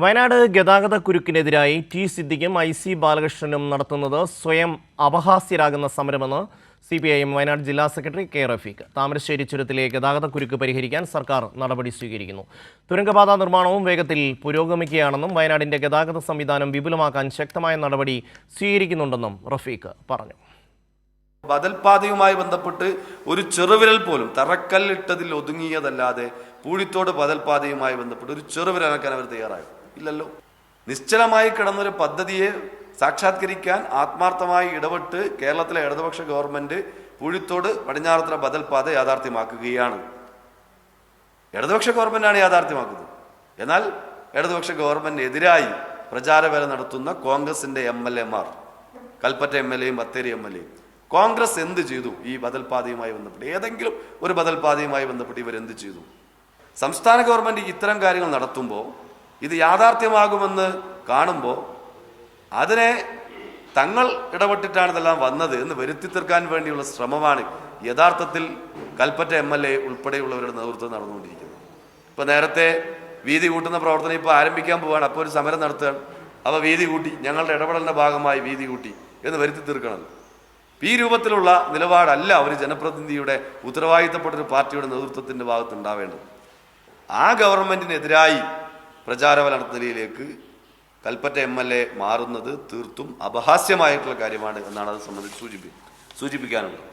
വയനാട് ഗതാഗത കുരുക്കിനെതിരായി T സിദ്ദിഖും IC ബാലകൃഷ്ണനും നടത്തുന്നത് സ്വയം അപഹാസ്യരാകുന്ന സമരമെന്ന് CPIM വയനാട് ജില്ലാ സെക്രട്ടറി K റഫീഖ്. താമരശ്ശേരി ചുരത്തിലെ ഗതാഗത കുരുക്ക് പരിഹരിക്കാൻ സർക്കാർ നടപടി സ്വീകരിക്കുന്നു. തുരങ്കപാത നിർമ്മാണവും വേഗത്തിൽ പുരോഗമിക്കുകയാണെന്നും വയനാടിന്റെ ഗതാഗത സംവിധാനം വിപുലമാക്കാൻ ശക്തമായ നടപടി സ്വീകരിക്കുന്നുണ്ടെന്നും റഫീഖ് പറഞ്ഞു. ബദൽപാതയുമായി ബന്ധപ്പെട്ട് ഒരു ചെറുവിരൽ പോലും തറക്കല്ലിട്ടതിൽ ഒതുങ്ങിയതല്ലാതെ പൂഴിത്തോട് ബദൽപാതയുമായി ബന്ധപ്പെട്ട് ഒരു ചെറുവിരൽ അനക്കാൻ അവർ തയ്യാറായി ഇല്ലല്ലോ. നിശ്ചലമായി കിടന്നൊരു പദ്ധതിയെ സാക്ഷാത്കരിക്കാൻ ആത്മാർത്ഥമായി ഇടപെട്ട് കേരളത്തിലെ ഇടതുപക്ഷ ഗവൺമെന്റ് പൂഴിത്തോട് പടിഞ്ഞാറത്തറ ബദൽപാത യാഥാർത്ഥ്യമാക്കുകയാണ്. ഇടതുപക്ഷ ഗവൺമെന്റാണ് യാഥാർത്ഥ്യമാക്കുന്നത്. എന്നാൽ ഇടതുപക്ഷ ഗവൺമെന്റിനെതിരായി പ്രചാരവേല നടത്തുന്ന കോൺഗ്രസിന്റെ MLA മാർ, കൽപ്പറ്റ MLA-യും ബത്തേരി MLA-യും, കോൺഗ്രസ് എന്ത് ചെയ്തു? ഈ ബദൽപാതയുമായി ബന്ധപ്പെട്ട് ഏതെങ്കിലും ഒരു ബദൽപാതയുമായി ബന്ധപ്പെട്ട് ഇവരെന്ത് ചെയ്തു? സംസ്ഥാന ഗവൺമെന്റ് ഇത്തരം കാര്യങ്ങൾ നടത്തുമ്പോൾ, ഇത് യാഥാർത്ഥ്യമാകുമെന്ന് കാണുമ്പോൾ അതിനെ തങ്ങൾ ഇടപെട്ടിട്ടാണ് ഇതെല്ലാം വന്നത് എന്ന് വരുത്തി തീർക്കാൻ വേണ്ടിയുള്ള ശ്രമമാണ് യഥാർത്ഥത്തിൽ കൽപ്പറ്റ MLA ഉൾപ്പെടെയുള്ളവരുടെ നേതൃത്വം നടന്നുകൊണ്ടിരിക്കുന്നത്. ഇപ്പൊ നേരത്തെ വീതി കൂട്ടുന്ന പ്രവർത്തനം ഇപ്പോൾ ആരംഭിക്കാൻ പോവുകയാണ്. അപ്പോൾ ഒരു സമരം നടത്തുകയാണ്. അവ വീതി കൂട്ടി, ഞങ്ങളുടെ ഇടപെടലിന്റെ ഭാഗമായി വീതി കൂട്ടി എന്ന് വരുത്തി തീർക്കണം. ഈ രൂപത്തിലുള്ള നിലപാടല്ല ഒരു ജനപ്രതിനിധിയുടെ ഉത്തരവാദിത്തപ്പെട്ടൊരു പാർട്ടിയുടെ നേതൃത്വത്തിന്റെ ഭാഗത്ത് ഉണ്ടാവേണ്ടത്. ആ ഗവൺമെന്റിനെതിരായി പ്രചാരവേല നടത്തുന്നതിലേക്ക് കൽപ്പറ്റ MLA മാറുന്നത് തീർത്തും അപഹാസ്യമായിട്ടുള്ള കാര്യമാണ് എന്നാണ് അത് സംബന്ധിച്ച് സൂചിപ്പിക്കാനുള്ളത്.